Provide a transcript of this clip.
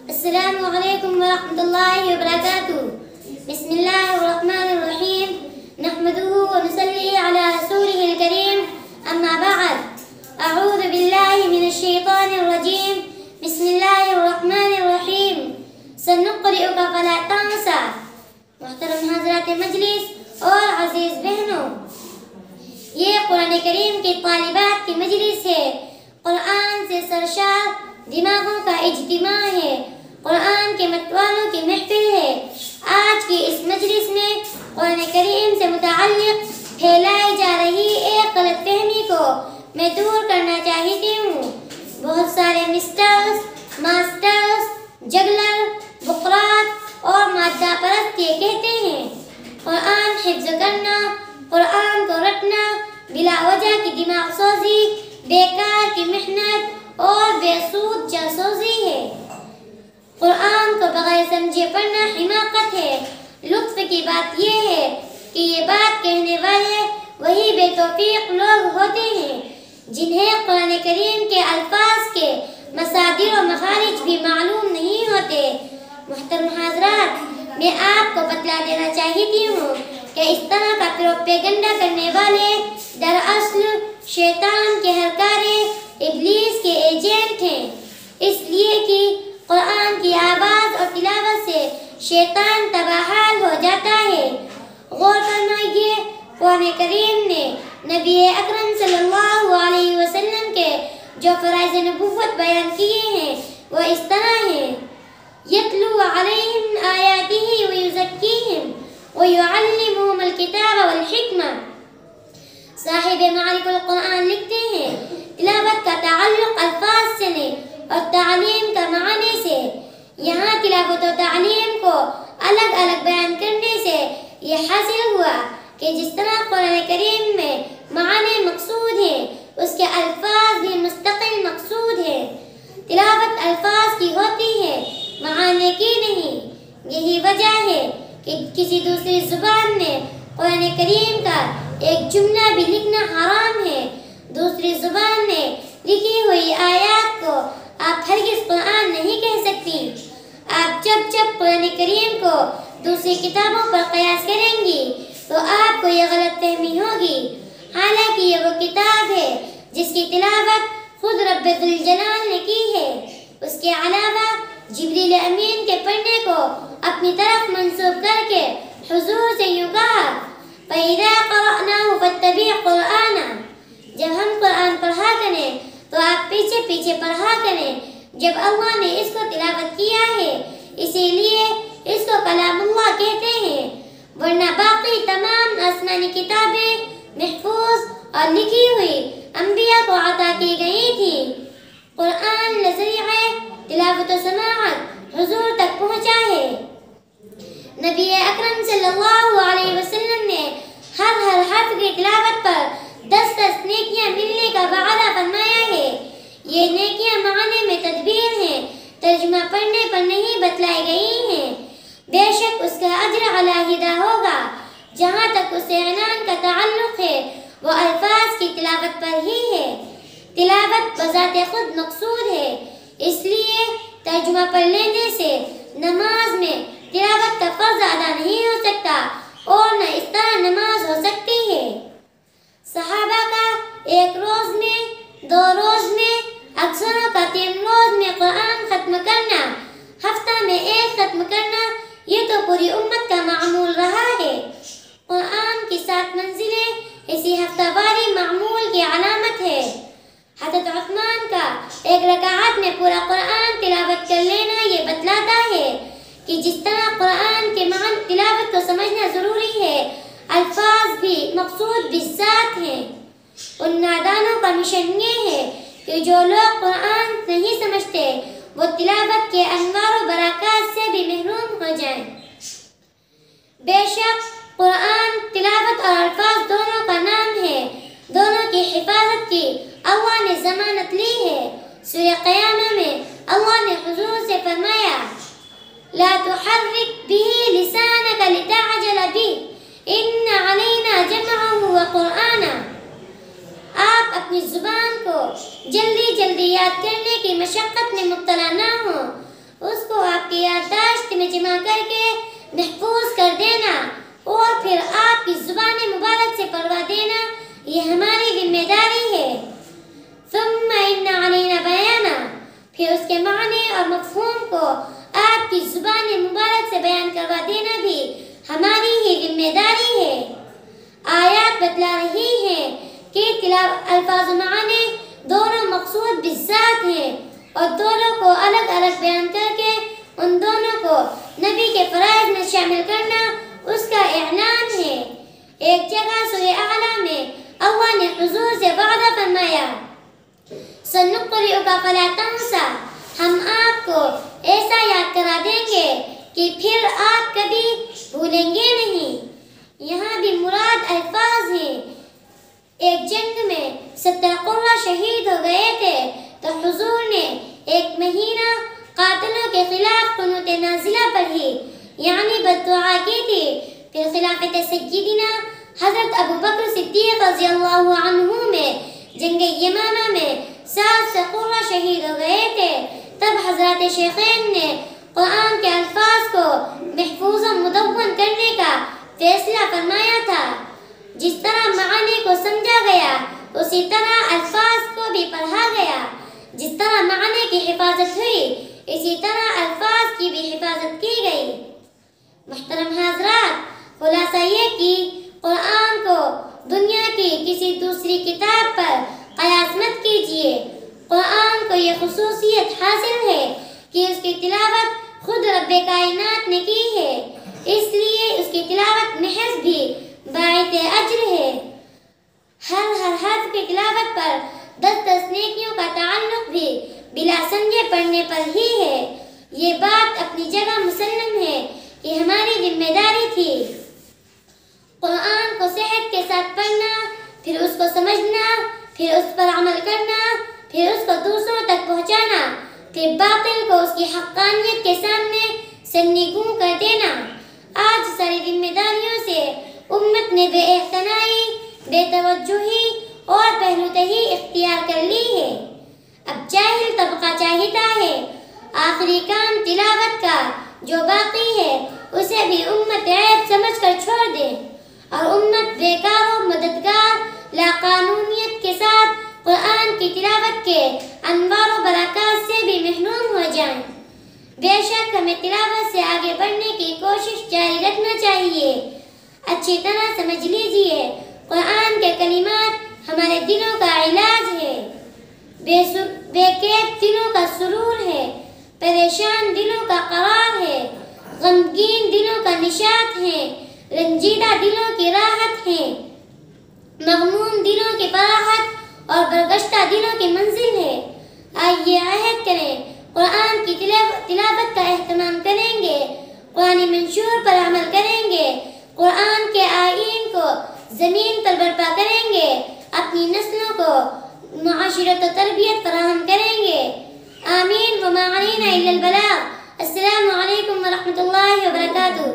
السلام علیکم ورحمۃ اللہ وبرکاتہ. بسم اللہ الرحمن الرحیم. نحمده ونصلی علی رسوله الکریم. اما بعد. اعوذ باللہ من الشیطان الرجیم. بسم اللہ الرحمن الرحیم. سنقرئک فلا تنسى. محترم حضرات مجلس اور عزیز بہنوں، یہ قرآن کریم کی طالبات کی مجلس ہے. قرآن سے سرشار دماغوں کا اجتماع ہے. قرآن کے متوالوں کی محفل ہے. آج کی اس مجلس میں قرآن کریم سے متعلق پھیلائی جا رہی ایک غلط فہمی کو میں دور کرنا چاہتی ہوں. بہت سارے مسٹرز، ماسٹرز، جگلر، بقرات اور مادہ پرست یہ کہتے ہیں قرآن حفظ کرنا، قرآن کو رٹنا بلا وجہ کی دماغ سوزی، بیکار کی محنت اور بے سود جاسوسی ہے. قرآن کو بغیر سمجھے پڑھنا حماقت ہے. لطف کی بات یہ ہے کہ یہ بات کہنے والے وہی بے توفیق لوگ ہوتے ہیں جنہیں قرآن کریم کے الفاظ کے مصادر و مخارج بھی معلوم نہیں ہوتے. محترم حضرات، میں آپ کو بتلا دینا چاہتی ہوں کہ اس طرح کا پروپیگنڈا کرنے والے دراصل شیطان کے ہرکارے ابلیس کے ایجنٹ ہیں، اس لیے کہ قرآن کی آواز اور تلاوت سے شیطان تباہال ہو جاتا ہے. غور فرمائیے، قرآن کریم نے نبی اکرم صلی اللہ علیہ وسلم کے جو فرائض نبوت بیان کیے ہیں وہ اس طرح ہیں: یتلو علیہم آیاتہ ویزکیہم ویعلمہم الکتاب والحکمہ. صاحب معارف القرآن لکھتے ہیں تلاوت کا تعلق الفاظ سے نہیں اور تعلیم کا معنی سے. یہاں تلاوت و تعلیم کو الگ الگ بیان کرنے سے یہ حاصل ہوا کہ جس طرح قرآن کریم میں معنی مقصود ہیں اس کے الفاظ بھی مستقل مقصود ہیں. تلاوت الفاظ کی ہوتی ہے، معانی کی نہیں. یہی وجہ ہے کہ کسی دوسری زبان میں قرآن کریم کا ایک جملہ بھی لکھنا حرام ہے. دوسری زبان میں لکھی ہوئی آیات کو آپ ہرگز قرآن نہیں کہہ سکتی. آپ جب قرآن کریم کو دوسری کتابوں پر قیاس کریں گی تو آپ کو یہ غلط فہمی ہوگی، حالانکہ یہ وہ کتاب ہے جس کی تلاوت خود رب ذوالجلال نے کی ہے. اس کے علاوہ جبریل امین کے پڑھنے کو اپنی طرف منسوب کر کے حضور سے یوں کہا: فَإِذَا قَرَأْنَاهُ فَاتَّبِعْ قُرْآنَهُ. جب ہم قرآن پڑھا کریں تو آپ پیچھے پیچھے پڑھا کریں. جب اللہ نے اس کو تلاوت کیا ہے اسی لیے اس کو کلام اللہ کہتے ہیں، ورنہ باقی تمام آسمانی کتابیں محفوظ اور لکھی ہوئی انبیاء کو عطا کی گئی تھی. قرآن لذریعہ تلاوت و سماعت حضور تک پہنچا ہے. نبی اکرم صلی اللہ علیہ وسلم نے ہر حرف کی تلاوت پر 10 نیکیاں ملنے کا وعدہ فرمایا ہے. یہ نیکیاں معنی میں تدبیر ہیں، ترجمہ پڑھنے پر نہیں بتلائی گئی ہیں. بے شک اس کا اجر علیحدہ ہوگا. جہاں تک اس اعلان کا تعلق ہے وہ الفاظ کی تلاوت پر ہی ہے. تلاوت بذات خود مقصود ہے، اس لیے ترجمہ پڑھ لینے سے نماز میں تلاوت کا فرض ادا نہیں ہو سکتا اور نہ اس طرح نماز ہو سکتی ہے. صحابہ کا ایک روز میں، 2 روز میں، اکثروں کا 3 روز میں قرآن ختم کرنا، ہفتہ میں 1 ختم کرنا، یہ تو پوری امت کا معمول رہا ہے. قرآن کی 7 منزلیں اسی ہفتہ واری معمول کی علامت ہے. حضرت عثمان کا 1 رکعت میں پورا قرآن تلاوت کر لینا یہ بتلاتا ہے کہ جس طرح قرآن کے معنی تلاوت کو سمجھنا ضروری ہے، الفاظ بھی مقصود بھی ذات ہیں. ان نادانوں کا مشن یہ ہے کہ جو لوگ قرآن نہیں سمجھتے وہ تلاوت کے انوار و برکات سے بھی محروم ہو جائیں. بے شک قرآن تلاوت اور الفاظ دونوں کا نام ہے. دونوں کی حفاظت کی اللہ نے ضمانت لی ہے. سورہ قیامہ میں اللہ نے حضور سے فرمایا: لا تحرک به لسانك لتعجل به ان علینا جمعه وقرآنہ. آپ اپنی زبان کو جلدی جلدی یاد کرنے کی مشقت میں مبتلا نہ ہوں، اس کو جمع کر کے محفوظ کر دینا اور پھر آپ کی زبان مبارک سے پڑھوا دینا یہ ہماری ذمہ داری ہے۔ ثم ان علینا بیانا، پھر اس کے معنی اور مفہوم کو آپ کی زبان مبارک سے بیان کروا دینا بھی ہماری ہی ذمہ داری ہے۔ آیات بتلا رہی ہیں کہ الفاظ و معنی دونوں مقصود بالذات ہیں اور دونوں کو الگ الگ بیان کر کے ان دونوں کو نبی کے فرائض میں شامل کرنا اس کا اعلان ہے۔ ایک جگہ سورہ اعلیٰ میں اللہ نے حضور سے وعدہ فرمایا، سنقرئک فلا تنسیٰ، ہم آپ کو ایسا یاد کرا دیں گے کہ پھر آپ کبھی بھولیں گے نہیں۔ یہاں بھی مراد الفاظ ہیں۔ ایک جنگ میں 70 قرہ شہید ہو گئے تھے تو حضور نے ایک مہینہ قاتلوں کے خلاف قنوت نازلہ پڑھی، یعنی بددعا کی تھی۔ پھر خلافت سیدنا حضرت ابو بکر صدیق رضی اللہ عنہ میں جنگ یمامہ میں 700 قرہ شہید ہو گئے تھے۔ تب حضرات شیخین نے قرآن کے الفاظ کو محفوظ و مدون کرنے کا فیصلہ فرمایا تھا۔ جس طرح معانی کو سمجھا گیا اسی طرح الفاظ کو بھی پڑھا گیا۔ جس طرح معنی کی حفاظت ہوئی اسی طرح الفاظ کی بھی حفاظت کی گئی۔ محترم حضرات، خلاصہ یہ کہ قرآن کو دنیا کی کسی دوسری کتاب پر قیاس مت کیجیے۔ قرآن کو یہ خصوصیت حاصل ہے کہ اس کی تلاوت خود رب کائنات نے کی ہے، اس لیے اس کی تلاوت محض بھی باعث اجر ہے۔ ہر حرف کی تلاوت پر 10 نیکیوں کا تعلق بھی بلا سمجھے پڑھنے پر ہی ہے۔ یہ بات اپنی جگہ مسلم ہے کہ ہماری ذمہ داری تھی۔ قرآن کو صحت کے ساتھ پڑھنا، پھر اس کو سمجھنا، پھر اس پر عمل کرنا، پھر اس کو دوسروں تک پہنچانا، پھر باطل کو اس کی حقانیت کے سامنے سرنگوں کر دینا۔ آج ساری ذمہ داریوں سے امت نے بے اعتنائی، بے توجہی اور پہلوتہی اختیار کر لی ہے۔ اب جاہل طبقہ چاہتا ہے آخری کام تلاوت کا جو باقی ہے اسے بھی امت عیب سمجھ کر چھوڑ دے اور امت بیکار و مددگار لا قانونیت کے ساتھ قرآن کی تلاوت کے انوار و برکات سے بھی محروم ہو جائیں۔ بے شک ہمیں تلاوت سے آگے بڑھنے کی کوشش جاری رکھنا چاہیے۔ اچھی طرح سمجھ لیجئے، قرآن کے کلمات ہمارے دلوں کا علاج ہے، بے کیف دلوں کا سرور ہے، پریشان دلوں کا قرار ہے، غمگین دلوں کا نشاط ہے، رنجیدہ دلوں کی راحت ہے، مغموم دلوں کی فراحت اور برگشتہ دلوں کی منزل ہے۔ آئیے عہد کریں، قرآن کی تلاوت کا اہتمام کریں گے، قرآن منشور پر عمل کریں گے، قرآن کے آئین کو زمین پر برپا کریں گے، اپنی نسلوں کو معاشرت و تربیت فراہم کریں گے۔ آمین وما علینا الا البلاغ۔ السلام علیکم ورحمۃ اللہ وبرکاتہ۔